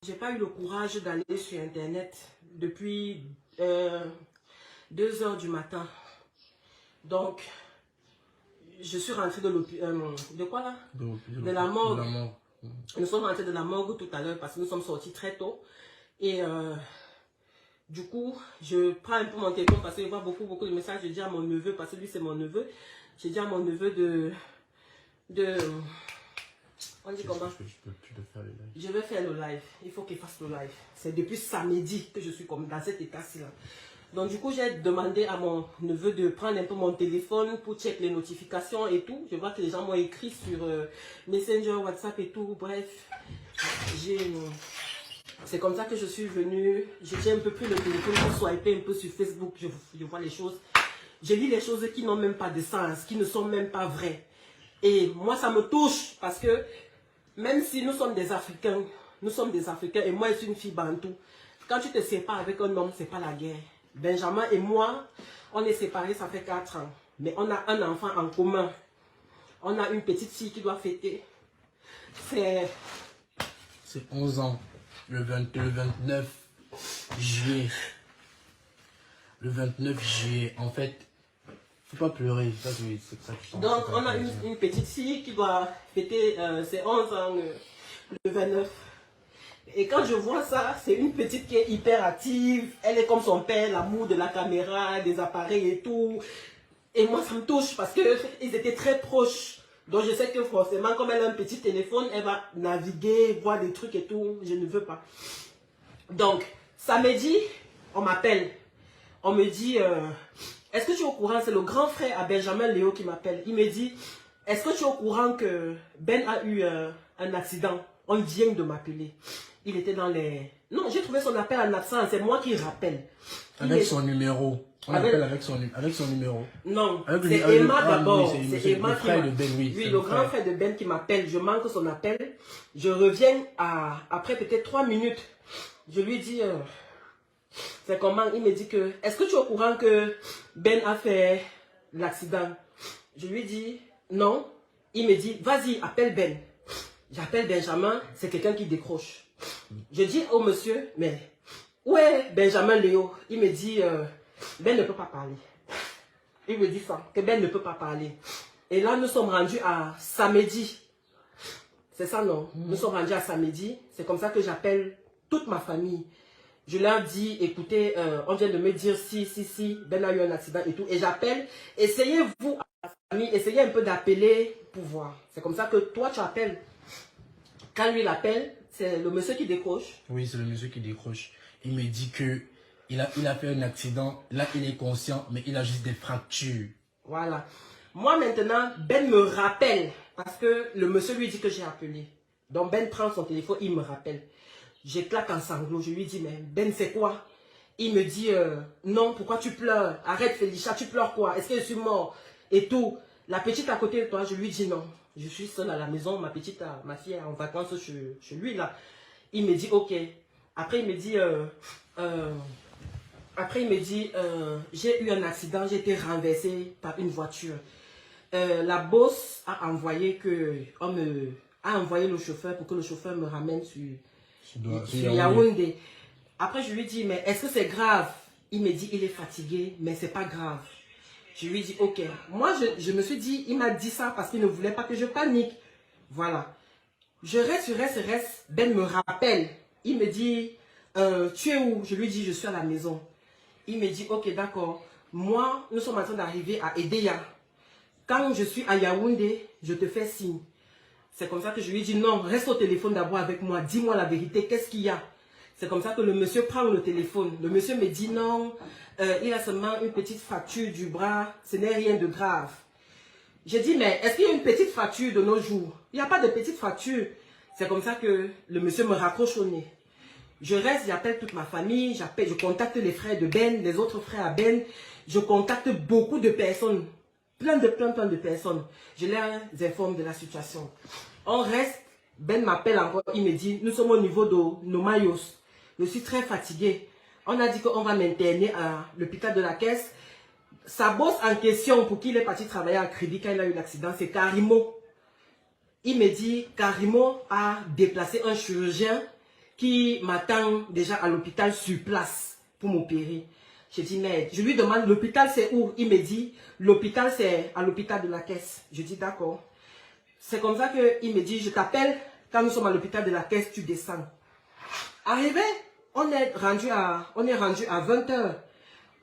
j'ai pas eu le courage d'aller sur Internet depuis 2 h du matin. Donc, je suis rentrée de l'hôpital. De quoi là? De la morgue. Nous sommes rentrés de la morgue tout à l'heure parce que nous sommes sortis très tôt. Et du coup, je prends un peu mon téléphone parce que je vois beaucoup de messages. Je dis à mon neveu, parce que lui c'est mon neveu. J'ai dit à mon neveu on dit comment? Je vais faire le live. Il faut qu'il fasse le live. C'est depuis samedi que je suis comme dans cet état-ci là. Donc du coup, j'ai demandé à mon neveu de prendre un peu mon téléphone pour checker les notifications et tout. Je vois que les gens m'ont écrit sur Messenger, WhatsApp et tout. Bref, c'est comme ça que je suis venue. J'ai un peu pris le téléphone pour swiper un peu sur Facebook. Je vois les choses. Je lis les choses qui n'ont même pas de sens, qui ne sont même pas vraies. Et moi, ça me touche parce que même si nous sommes des Africains et moi, je suis une fille bantou. Quand tu te sépares avec un homme, c'est pas la guerre. Benjamin et moi, on est séparés, ça fait 4 ans. Mais on a un enfant en commun. On a une petite fille qui doit fêter. C'est 11 ans. Le 29 juillet. Le 29 juillet. En fait, faut pas pleurer. Ça, c'est ça que donc, on a une petite fille qui doit fêter ses 11 ans le 29. Et quand je vois ça, c'est une petite qui est hyper active. Elle est comme son père, l'amour de la caméra, des appareils et tout. Et moi, ça me touche parce qu'ils étaient très proches. Donc, je sais que forcément, comme elle a un petit téléphone, elle va naviguer, voir des trucs et tout. Je ne veux pas. Donc, samedi, on m'appelle. On me dit, est-ce que tu es au courant? C'est le grand frère à Benjamin Léo qui m'appelle. Il me dit, est-ce que tu es au courant que Ben a eu un accident? On vient de m'appeler. Il était dans les... Non, j'ai trouvé son appel en absence. C'est moi qui rappelle. Avec son numéro. On appelle avec son numéro. Non, c'est Emma d'abord. C'est Emma, le frère de Ben, oui. Oui, le grand frère de Ben qui m'appelle. Je manque son appel. Je reviens après peut-être 3 minutes. Je lui dis... c'est comment? Il me dit que... Est-ce que tu es au courant que Ben a fait l'accident? Je lui dis... Non. Il me dit... Vas-y, appelle Ben. J'appelle Benjamin. C'est quelqu'un qui décroche. Je dis au monsieur... Mais... Où est Benjamin Léo? Il me dit... Ben ne peut pas parler. Il me dit ça. Que Ben ne peut pas parler. Et là, nous sommes rendus à samedi. C'est ça, non? Nous sommes rendus à samedi. C'est comme ça que j'appelle toute ma famille. Je leur dis, écoutez, on vient de me dire si, Ben a eu un accident et tout. Et j'appelle, essayez-vous, à la famille, essayez un peu d'appeler pour voir. C'est comme ça que toi, tu appelles. Quand lui l'appelle, c'est le monsieur qui décroche. Oui, c'est le monsieur qui décroche. Il me dit que il a fait un accident. Là, il est conscient, mais il a juste des fractures. Voilà. Moi, maintenant, Ben me rappelle. Parce que le monsieur lui dit que j'ai appelé. Donc, Ben prend son téléphone, il me rappelle. J'éclate en sanglots. Je lui dis, mais Ben, c'est quoi? Il me dit, non, pourquoi tu pleures? Arrête, Félicia, tu pleures quoi? Est-ce que je suis mort? Et tout. La petite à côté de toi, je lui dis non. Je suis seule à la maison, ma fille est en vacances chez lui, là. Il me dit, ok. Après, il me dit, j'ai eu un accident, j'ai été renversée par une voiture. La boss a envoyé le chauffeur pour que le chauffeur me ramène sur Yaoundé. Après, je lui dis, mais est-ce que c'est grave? Il me dit, il est fatigué, mais c'est pas grave. Je lui dis, ok. Moi, je me suis dit, il m'a dit ça parce qu'il ne voulait pas que je panique. Voilà. Je reste. Ben me rappelle. Il me dit, tu es où? Je lui dis, je suis à la maison. Il me dit, ok, d'accord. Moi, nous sommes en train d'arriver à Edea. Quand je suis à Yaoundé, je te fais signe. C'est comme ça que je lui dis, non, reste au téléphone d'abord avec moi. Dis-moi la vérité, qu'est-ce qu'il y a? C'est comme ça que le monsieur prend le téléphone. Le monsieur me dit, non, il a seulement une petite fracture du bras. Ce n'est rien de grave. J'ai dit, mais est-ce qu'il y a une petite fracture de nos jours? Il n'y a pas de petite fracture. C'est comme ça que le monsieur me raccroche au nez. Je reste, j'appelle toute ma famille, je contacte les frères de Ben, les autres frères à Ben. Je contacte beaucoup de personnes. Plein de personnes. Je les informe de la situation. On reste, Ben m'appelle encore, il me dit, nous sommes au niveau de Nomayos. Je suis très fatigué. On a dit qu'on va m'interner à l'hôpital de la Caisse. Sa boss en question, pour qui il est parti travailler à Crédit quand il a eu l'accident, c'est Karimo. Il me dit, Karimo a déplacé un chirurgien qui m'attend déjà à l'hôpital sur place pour m'opérer. Je dis, mais je lui demande, l'hôpital c'est où? Il me dit, l'hôpital c'est à l'hôpital de la Caisse. Je dis, d'accord. C'est comme ça qu'il me dit, je t'appelle, quand nous sommes à l'hôpital de la Caisse, tu descends. Arrivé, on est rendu à 20 h.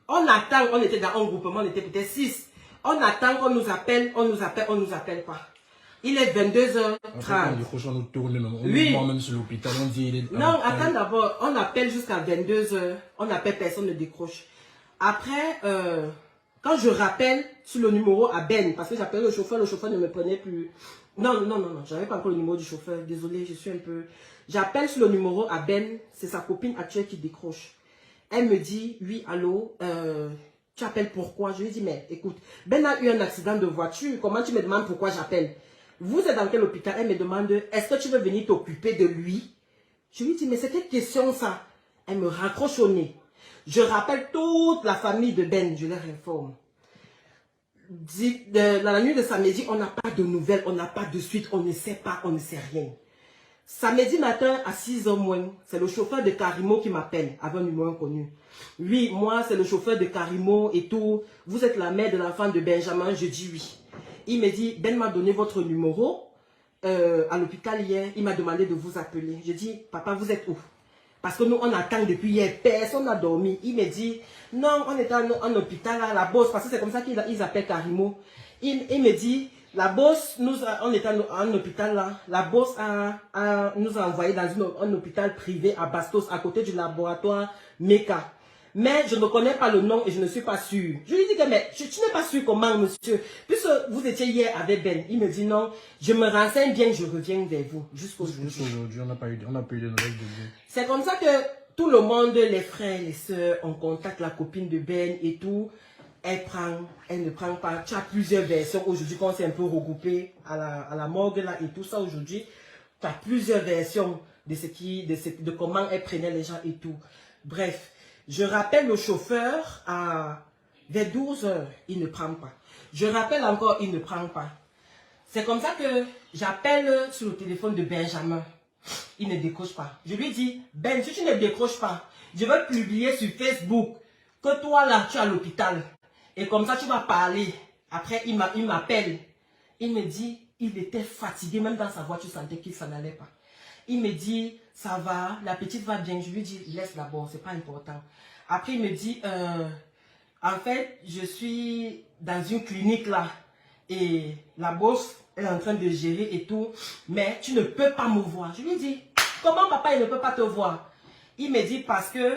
On attend, on était dans un groupement, on était peut-être 6. On attend qu'on nous appelle, on nous appelle pas. Il est 22h30. On nous tourne, oui. Même sur l'hôpital, on dit... Il est non, attends d'abord, on appelle jusqu'à 22h, on appelle, personne ne décroche. Après, quand je rappelle sur le numéro à Ben, parce que j'appelle le chauffeur ne me prenait plus. Non, j'avais pas encore le numéro du chauffeur, désolé, je suis un peu... J'appelle sur le numéro à Ben, c'est sa copine actuelle qui décroche. Elle me dit, oui, allô, tu appelles pourquoi? Je lui dis, mais écoute, Ben a eu un accident de voiture, comment tu me demandes pourquoi j'appelle? Vous êtes dans quel hôpital? Elle me demande, est-ce que tu veux venir t'occuper de lui? Je lui dis, mais c'est quelle question ça? Elle me raccroche au nez. Je rappelle toute la famille de Ben, je leur informe. La nuit de samedi, on n'a pas de nouvelles, on n'a pas de suite, on ne sait pas, on ne sait rien. Samedi matin, à 6 h moins, c'est le chauffeur de Carimo qui m'appelle, avec un numéro inconnu. Oui, moi, c'est le chauffeur de Carimo et tout. Vous êtes la mère de l'enfant de Benjamin, je dis oui. Il me dit, Ben m'a donné votre numéro à l'hôpital hier, il m'a demandé de vous appeler. Je dis, papa, vous êtes où? Parce que nous, on attend depuis hier, personne n'a dormi. Il me dit, non, on est en hôpital à la Bosse, parce que c'est comme ça qu'ils appellent Carimo. Il me dit, la Bosse, on est en hôpital là, la Bosse nous a envoyé dans un hôpital privé à Bastos, à côté du laboratoire Meka. Mais je ne connais pas le nom et je ne suis pas sûr. Je lui dis que, mais tu n'es pas sûr comment, monsieur? Puisque vous étiez hier avec Ben. Il me dit non, je me renseigne bien, je reviens vers vous. Jusqu'aujourd'hui, on n'a pas eu de nouvelles de Ben. C'est comme ça que tout le monde, les frères, les sœurs, on contacte la copine de Ben et tout. Elle ne prend pas. Tu as plusieurs versions aujourd'hui, quand on s'est un peu regroupé à la morgue là et tout ça aujourd'hui. Tu as plusieurs versions de comment elle prenait les gens et tout. Bref. Je rappelle le chauffeur vers 12 h, il ne prend pas. Je rappelle encore, il ne prend pas. C'est comme ça que j'appelle sur le téléphone de Benjamin. Il ne décroche pas. Je lui dis, Ben, si tu ne décroches pas, je vais publier sur Facebook que toi là, tu es à l'hôpital. Et comme ça, tu vas parler. Après, il m'appelle. Il me dit, il était fatigué, même dans sa voix, tu sentais qu'il s'en allait pas. Il me dit, ça va, la petite va bien. Je lui dis, laisse d'abord, c'est pas important. Après, il me dit, en fait, je suis dans une clinique là. Et la bosse est en train de gérer et tout. Mais tu ne peux pas me voir. Je lui dis, comment papa, il ne peut pas te voir? Il me dit, parce que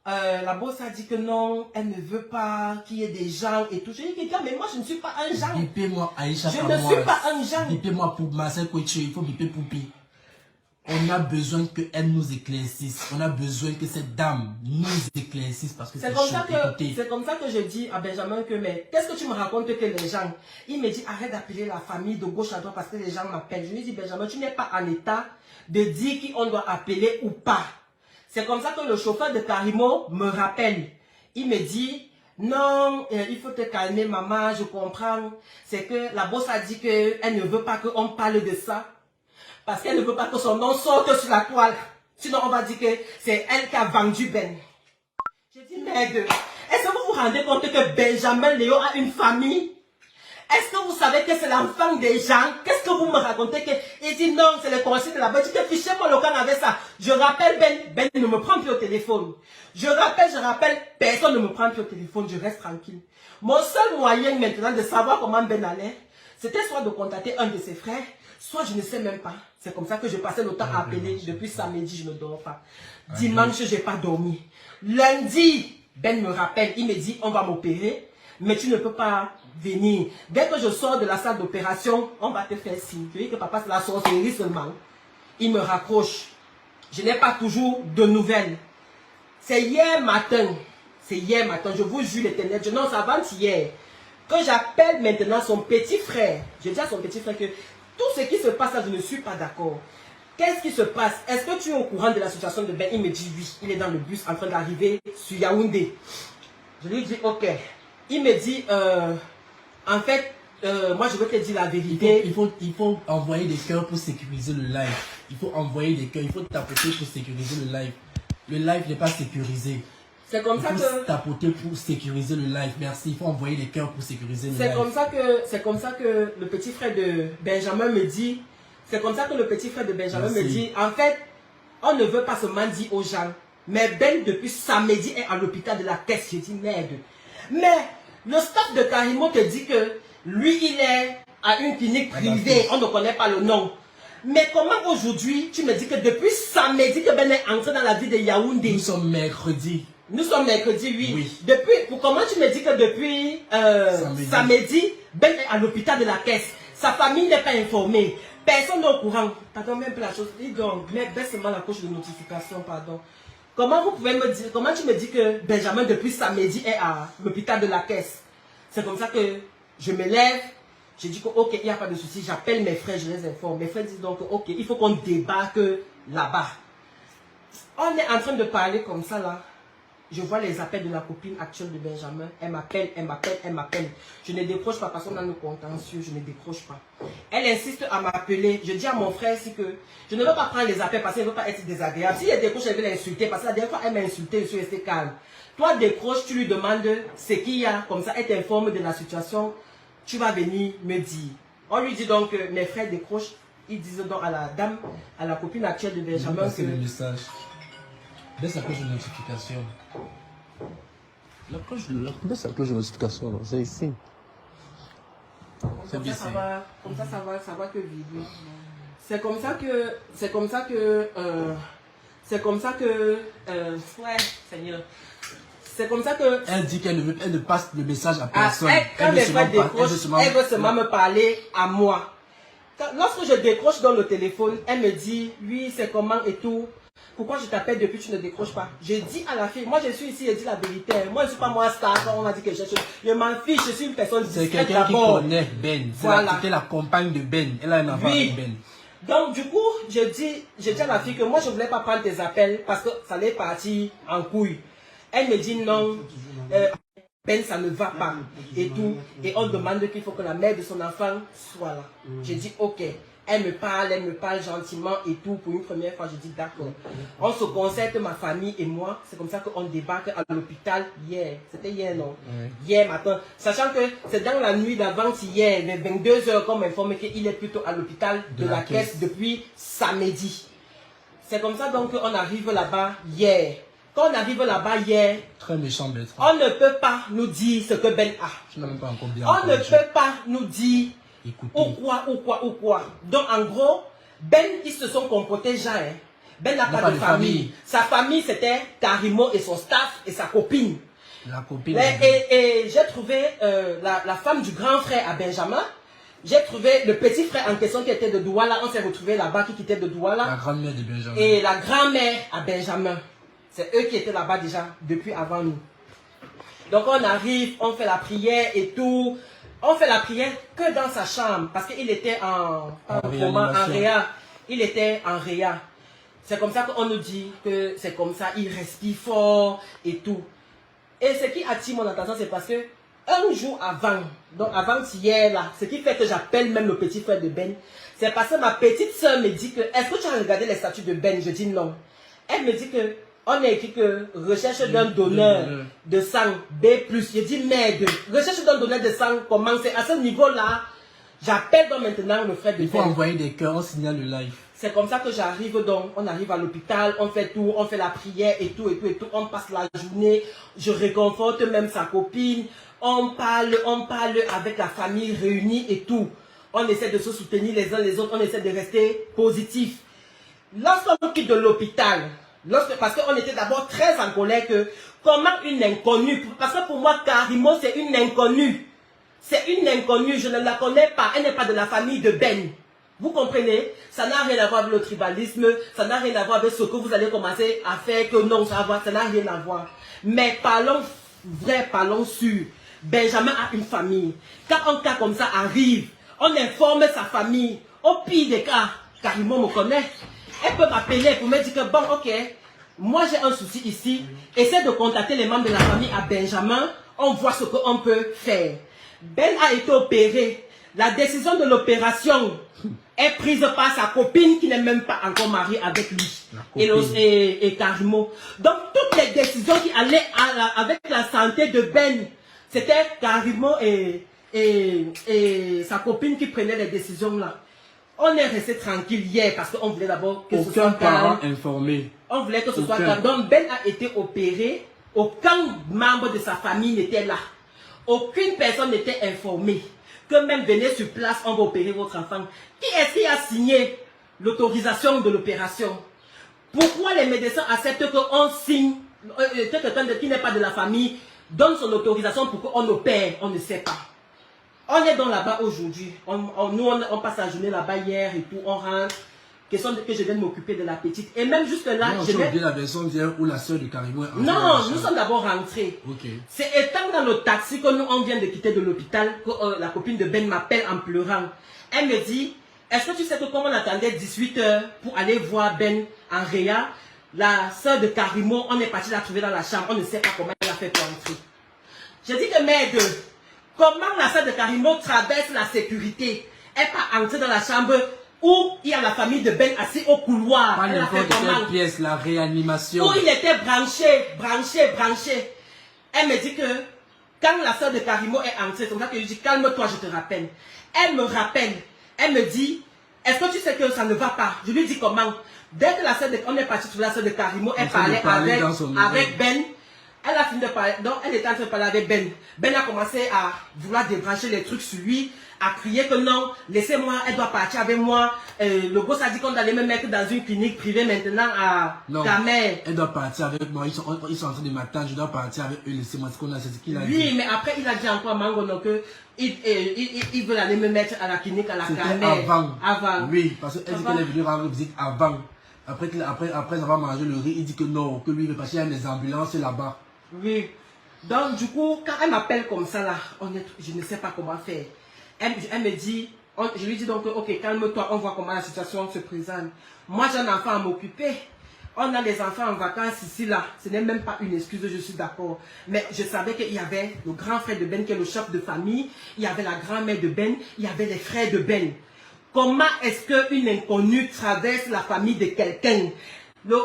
la bosse a dit que non, elle ne veut pas qu'il y ait des gens et tout. Je lui dis, mais moi, je ne suis pas un genre. Bipez-moi, Aïcha. Je ne suis pas un genre. Bipez-moi pour Marcel Kouetche, il faut biper Poupi. On a besoin qu'elle nous éclaircisse. On a besoin que cette dame nous éclaircisse parce que c'est comme ça que je dis à Benjamin que, mais qu'est-ce que tu me racontes que les gens... Il me dit, arrête d'appeler la famille de gauche à droite parce que les gens m'appellent. Je lui dis, Benjamin, tu n'es pas en état de dire qui on doit appeler ou pas. C'est comme ça que le chauffeur de Carimo me rappelle. Il me dit, non, il faut te calmer, maman, je comprends. C'est que la bosse a dit qu'elle ne veut pas qu'on parle de ça. Parce qu'elle ne veut pas que son nom sorte sur la toile. Sinon, on va dire que c'est elle qui a vendu Ben. J'ai dit, merde, est-ce que vous vous rendez compte que Benjamin Léo a une famille? Est-ce que vous savez que c'est l'enfant des gens? Qu'est-ce que vous me racontez que... Il dit non, c'est le conseil de la boîte. Tu te fichez moi le camp avec ça. Je rappelle Ben ne me prend plus au téléphone. Je rappelle, personne ne me prend plus au téléphone. Je reste tranquille. Mon seul moyen maintenant de savoir comment Ben allait, c'était soit de contacter un de ses frères, soit je ne sais même pas. C'est comme ça que je passais le temps à appeler. Depuis samedi, je ne dors pas. Dimanche, je n'ai pas dormi. Lundi, Ben me rappelle. Il me dit, on va m'opérer, mais tu ne peux pas venir. Dès que je sors de la salle d'opération, on va te faire signe. Tu dis que papa, c'est la sorcellerie seulement. Il me raccroche. Je n'ai pas toujours de nouvelles. C'est hier matin. Je vous jure l'éternel. Je n'en avant-hier. Que j'appelle maintenant son petit frère. Je dis à son petit frère que tout ce qui se passe là, je ne suis pas d'accord. Qu'est-ce qui se passe? Est-ce que tu es au courant de la situation de Ben? Il me dit oui. Il est dans le bus en train d'arriver sur Yaoundé. Je lui dis ok. Il me dit, en fait, moi je veux te dire la vérité. Il faut envoyer des cœurs pour sécuriser le live. Il faut envoyer des cœurs, il faut tapoter pour sécuriser le live. Le live n'est pas sécurisé. C'est comme ça que... Il faut tapoter pour sécuriser le live. Merci, il faut envoyer des cœurs pour sécuriser le live. C'est comme ça que le petit frère de Benjamin me dit. C'est comme ça que le petit frère de Benjamin me dit. En fait, on ne veut pas seulement dire aux gens. Mais Ben, depuis samedi, est à l'hôpital de la caisse. J'ai dit merde. Mais le staff de Karimo te dit que lui, il est à une clinique privée. On ne connaît pas le nom. Mais comment aujourd'hui, tu me dis que depuis samedi que Ben est entré dans la ville de Yaoundé? Nous sommes mercredi. Nous sommes mercredi, oui. Comment tu me dis que depuis samedi, Ben est à l'hôpital de la caisse? Sa famille n'est pas informée. Personne n'est au courant. Pardon, même pas la chose. Dis donc, mais baisse seulement la couche de notification, pardon. Comment vous pouvez me dire, comment tu me dis que Benjamin depuis samedi est à l'hôpital de la caisse? C'est comme ça que je me lève. Je dis que ok, il n'y a pas de souci. J'appelle mes frères, je les informe. Mes frères disent donc ok, il faut qu'on débarque là-bas. On est en train de parler comme ça là. Je vois les appels de la copine actuelle de Benjamin. Elle m'appelle, elle m'appelle, elle m'appelle. Je ne décroche pas parce qu'on a nos contentieux. Je ne décroche pas. Elle insiste à m'appeler. Je dis à mon frère aussi que je ne veux pas prendre les appels parce qu'elle ne veut pas être désagréable. Si elle décroche, elle veut l'insulter parce que la dernière fois, elle m'a insulté. Je suis resté calme. Toi, décroche, tu lui demandes ce qu'il y a. Comme ça, elle t'informe de la situation. Tu vas venir me dire. On lui dit donc que mes frères décrochent. Ils disent donc à la dame, à la copine actuelle de Benjamin que... le message. Baisse la cloche de notification. Baisse la cloche de notification, c'est ici. Comme ça, ça va que vibrer. C'est comme ça que, ouais, Seigneur. C'est comme ça que... Elle dit qu'elle ne passe le message à personne. Quand les frères décrochent, elle veut seulement me parler à moi. Lorsque je décroche dans le téléphone, elle me dit, oui, c'est comment et tout. Pourquoi je t'appelle depuis tu ne décroches pas? J'ai dit à la fille, moi je suis ici, j'ai dit la vérité. Moi je ne suis pas moi star, on m'a dit que je m'en fiche, je suis une personne discrète. C'est quelqu'un qui connaît Ben. Voilà. C'était la compagne de Ben. Elle a un enfant avec Ben. Donc du coup, j'ai dit à la fille que moi je ne voulais pas prendre tes appels parce que ça allait partir en couille. Elle me dit non, Ben ça ne va pas et tout. Et on demande qu'il faut que la mère de son enfant soit là. J'ai dit ok. Elle me parle gentiment et tout. Pour une première fois, je dis d'accord. On se concerte, ma famille et moi. C'est comme ça qu'on débarque à l'hôpital hier. C'était hier, non? Hier matin. Sachant que c'est dans la nuit d'avant-hier, vers 22 h, qu'on m'informe qu'il est plutôt à l'hôpital de la caisse depuis samedi. C'est comme ça donc qu'on arrive là-bas hier. Quand on arrive là-bas hier, très méchant, Bertrand. On ne peut pas nous dire ce que Ben a. Je n'ai même pas encore bien on ne peut pas nous dire écoutez. Ou quoi. Donc en gros, Ben, ils se sont comportés genre. Ben n'a pas de famille. Sa famille, c'était Karimo et son staff et sa copine. La copine. Et j'ai trouvé la femme du grand frère à Benjamin. J'ai trouvé le petit frère en question qui était de Douala. On s'est retrouvé là-bas, qui quittait de Douala. La grand-mère de Benjamin. Et la grand-mère à Benjamin. C'est eux qui étaient là-bas déjà depuis avant nous. Donc on arrive, on fait la prière et tout. On fait la prière que dans sa chambre parce qu'il était en réa. Il était en réa. C'est comme ça qu'on nous dit que c'est comme ça, il respire fort et tout. Et ce qui attire mon attention, c'est parce que un jour avant, donc avant-hier là, ce qui fait que j'appelle même le petit frère de Ben, c'est parce que ma petite soeur me dit que, est-ce que tu as regardé les statuts de Ben? Je dis non. Elle me dit que, on a écrit que recherche d'un donneur de sang B+. Je dis merde, recherche d'un donneur de sang, comment c'est à ce niveau-là? J'appelle donc maintenant le frère de Ben. Il faut envoyer des cœurs, on signale le live. C'est comme ça que j'arrive donc, on arrive à l'hôpital, on fait tout, on fait la prière et tout, on passe la journée, je réconforte même sa copine, on parle avec la famille réunie et tout. On essaie de se soutenir les uns les autres, on essaie de rester positif. Lorsqu'on quitte de l'hôpital, parce qu'on était d'abord très en colère que, comment une inconnue, parce que pour moi, Karimo, c'est une inconnue. C'est une inconnue, je ne la connais pas, elle n'est pas de la famille de Ben. Vous comprenez? Ça n'a rien à voir avec le tribalisme, ça n'a rien à voir avec ce que vous allez commencer à faire, que non, ça n'a rien à voir. Mais parlons vrai, parlons sûr. Benjamin a une famille. Quand un cas comme ça arrive, on informe sa famille. Au pire des cas, Karimo me connaît. Elle peut m'appeler pour me dire que bon, ok, moi j'ai un souci ici. Essaie de contacter les membres de la famille à Benjamin. On voit ce qu'on peut faire. Ben a été opéré. La décision de l'opération est prise par sa copine qui n'est même pas encore mariée avec lui. Et Karimo. Donc, toutes les décisions qui allaient avec la santé de Ben, c'était Karimo et sa copine qui prenaient les décisions là. On est resté tranquille hier parce qu'on voulait d'abord que ce soit parent informé. On voulait que ce soit calme. Donc Ben a été opéré. Aucun membre de sa famille n'était là. Aucune personne n'était informée. Que même venez sur place, on va opérer votre enfant. Qui est-ce qui a signé l'autorisation de l'opération? Pourquoi les médecins acceptent qu'on signe, que quelqu'un qui n'est pas de la famille donne son autorisation pour qu'on opère? On ne sait pas. On est donc là-bas aujourd'hui. Nous, on passe la journée là-bas hier et tout. On rentre. Question que je viens de m'occuper de la petite. Et même juste là, non, je vais... la version d'hier où la soeur de Karimo est entrée. Non, nous sommes d'abord rentrés. Okay. C'est étant dans le taxi que nous, on vient de quitter de l'hôpital, que la copine de Ben m'appelle en pleurant. Elle me dit, est-ce que tu sais que comme on attendait 18 h pour aller voir Ben en Réa, la soeur de Karimo, on est parti la trouver dans la chambre. On ne sait pas comment elle a fait pour entrer. J'ai dit que merde, comment la soeur de Karimo traverse la sécurité? Elle pas entrée dans la chambre où il y a la famille de Ben assis au couloir. Pas n'importe quelle pièce, la réanimation. Où il était branché. Elle me dit que quand la soeur de Karimo est entrée, c'est comme ça que je dis calme-toi, je te rappelle. Elle me rappelle, elle me dit, est-ce que tu sais que ça ne va pas? Je lui dis comment? Dès que la soeur de, on est parti sur la soeur de Karimo, elle parlait avec Ben. Elle a fini de parler, donc elle était en train de parler avec Ben. Ben a commencé à vouloir débrancher les trucs sur lui, à crier que non, laissez-moi, elle doit partir avec moi. Le boss a dit qu'on allait me mettre dans une clinique privée maintenant à Camer. Elle doit partir avec moi, ils sont en train de m'attendre, je dois partir avec eux, laissez-moi ce qu'on a, c'est ce qu'il a dit. Oui, mais après il a dit encore à Mangono que il veut aller me mettre à la clinique à la Camer. Avant. Oui, parce qu'elle dit qu'elle est venue rendre visite avant. Après avoir mangé le riz, il dit que non, que lui il veut partir, il y a des ambulances là-bas. Oui. Donc du coup, quand elle m'appelle comme ça là, je ne sais pas comment faire. Elle me dit, je lui dis donc, ok, calme-toi, on voit comment la situation se présente. Moi j'ai un enfant à m'occuper. On a les enfants en vacances ici là. Ce n'est même pas une excuse, je suis d'accord. Mais je savais qu'il y avait le grand frère de Ben qui est le chef de famille. Il y avait la grand-mère de Ben. Il y avait les frères de Ben. Comment est-ce qu'une inconnue traverse la famille de quelqu'un?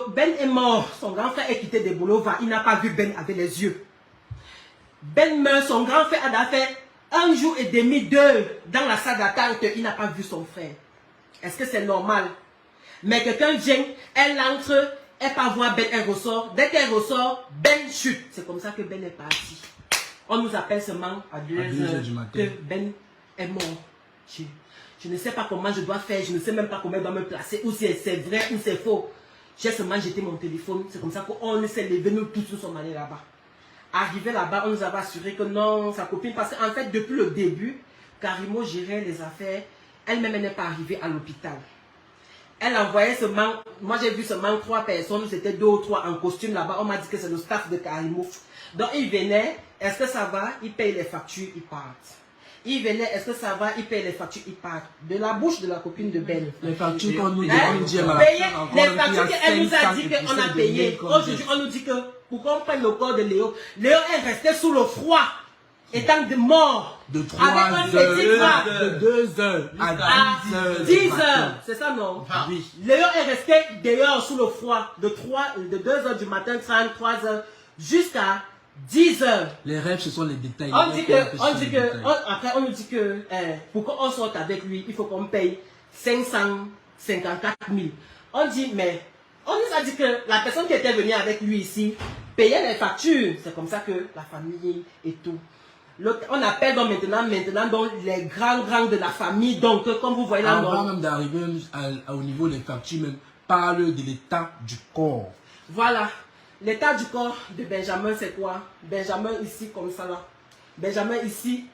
Ben est mort, son grand frère est quitté des boulevards, il n'a pas vu Ben avec les yeux. Ben meurt, son grand frère a fait 1 jour et demi, 2 dans la salle d'attente, il n'a pas vu son frère. Est-ce que c'est normal? Mais quelqu'un vient, elle entre, elle part voir Ben, elle ressort. Dès qu'elle ressort, Ben chute. C'est comme ça que Ben est parti. On nous appelle seulement à 2 heures du matin que Ben est mort. Je ne sais pas comment je dois faire, je ne sais même pas comment je dois me placer, ou si c'est vrai ou c'est faux. J'ai seulement jeté mon téléphone, c'est comme ça qu'on s'est levé, nous tous nous sommes allés là-bas. Arrivé là-bas, on nous avait assuré que non, sa copine, parce qu'en fait, depuis le début, Karimo gérait les affaires, elle-même n'est pas arrivée à l'hôpital. Elle envoyait seulement, moi j'ai vu seulement 3 personnes, c'était 2 ou 3 en costume là-bas, on m'a dit que c'est le staff de Karimo. Donc ils venaient, est-ce que ça va? Ils payent les factures, ils partent. Ils venaient, est-ce que ça va? Ils payent les factures, ils partent. De la bouche de la copine de Ben. Les factures qu'on nous dit, les factures qu'elle nous a dit qu'on a payées. Aujourd'hui, on nous dit que pour qu'on prenne le corps de Léo, Léo est resté sous le froid, étant de mort. De 3 heures, de 2 heures à 10 heures. C'est ça, non? Oui. Léo est resté dehors sous le froid de 2 heures du matin, 33 heures, jusqu'à 10 heures. Les rêves, ce sont les détails. Après on nous dit que pour qu'on sorte avec lui, il faut qu'on paye 554 000. On dit, mais on nous a dit que la personne qui était venue avec lui ici payait les factures. C'est comme ça que la famille et tout. On appelle donc maintenant donc les grands de la famille. Donc, comme vous voyez là, avant même d'arriver au niveau des factures, même parle de l'état du corps. Voilà. L'état du corps de Benjamin, c'est quoi? Benjamin ici, comme ça là. Benjamin ici,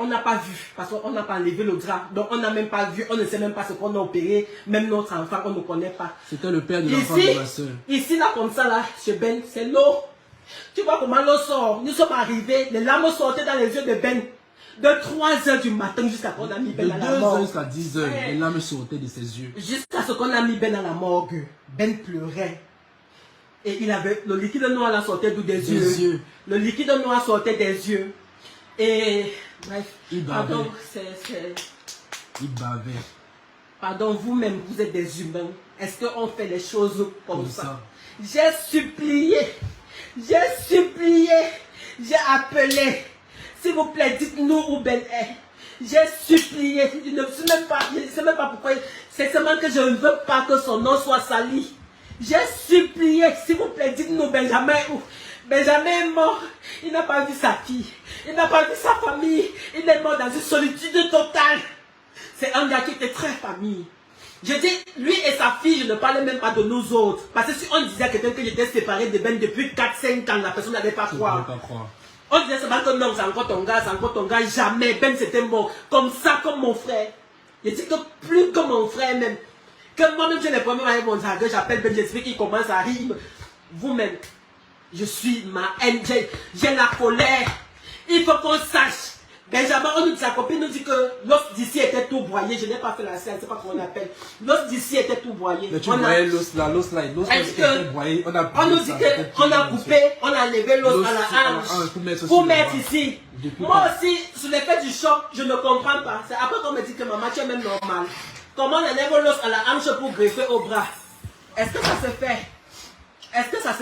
on n'a pas vu, parce qu'on n'a pas enlevé le drap. Donc on n'a même pas vu, on ne sait même pas ce qu'on a opéré. Même notre enfant, on ne connaît pas. C'était le père de l'enfant de ma soeur. Ici, là, comme ça là, chez Ben, c'est l'eau. Tu vois comment l'eau sort? Nous sommes arrivés, les larmes sortaient dans les yeux de Ben. De 3 heures du matin jusqu'à ce qu'on a mis Ben à la morgue. De 2 heures jusqu'à 10 heures, les larmes sortaient de ses yeux. Jusqu'à ce qu'on a mis Ben à la morgue. Ben pleurait. Et il avait le liquide noir là sortait des yeux. Le liquide noir sortait des yeux. Et bref, Il bavait. pardon, Il bavait. Pardon, vous-même, vous êtes des humains. Est-ce qu'on fait les choses comme ça? J'ai supplié, j'ai appelé. S'il vous plaît, dites-nous où Ben est. J'ai supplié, je ne sais même pas pourquoi. C'est seulement que je ne veux pas que son nom soit sali. J'ai supplié, s'il vous plaît, dites-nous Benjamin où. Benjamin est mort, il n'a pas vu sa fille, il n'a pas vu sa famille, il est mort dans une solitude totale. C'est un gars qui était très famille. Je dis, lui et sa fille, je ne parlais même pas de nous autres. Parce que si on disait à quelqu'un que j'étais séparé de Ben depuis 4-5 ans, la personne n'allait pas croire. On disait seulement que non, c'est encore ton gars, jamais. Ben c'était mort. Comme ça, comme mon frère. Je dis que plus que mon frère même. Que moi-même j'ai les problèmes avec mon dragueur, j'appelle Ben, j'explique qu'il commence à rire. Vous-même, je suis ma haine, j'ai la colère. Il faut qu'on sache. Benjamin, on nous dit, sa copine nous dit que l'os d'ici était tout broyé. Je n'ai pas fait la scène, je ne sais pas comment on appelle. L'os d'ici était tout broyé. Mais tu voyais l'os là, était broyé. On nous dit qu'on a coupé, on a enlevé l'os à la hanche pour mettre ici. Moi aussi, sous l'effet du choc, je ne comprends pas. C'est après qu'on me dit que maman, tu es même normal. Comment on enlève l'os à la hanche pour greffer au bras? Est-ce que ça se fait? Est-ce que ça se